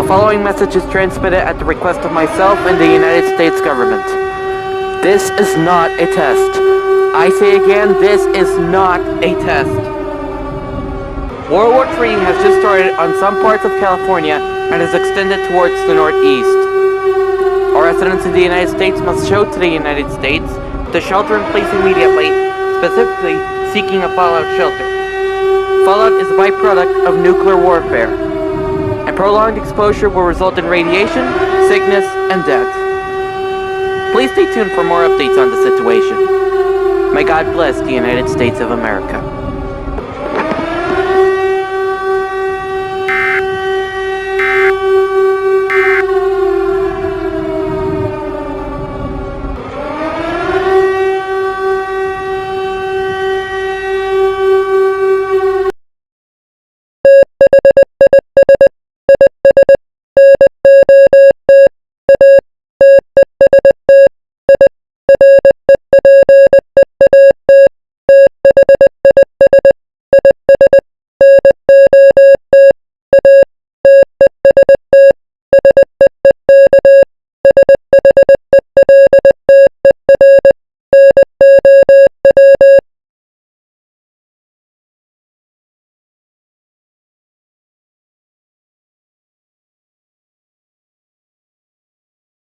following message is transmitted at the request of myself and the United States government. This is not a test. I say again, this is not a test. World War III has just started on some parts of California and has extended towards the northeast. All residents in the United States must show to the United States to shelter in place immediately, specifically seeking a fallout shelter. Fallout is a byproduct of nuclear warfare, and prolonged exposure will result in radiation, sickness, and death. Please stay tuned for more updates on the situation. May God bless the United States of America.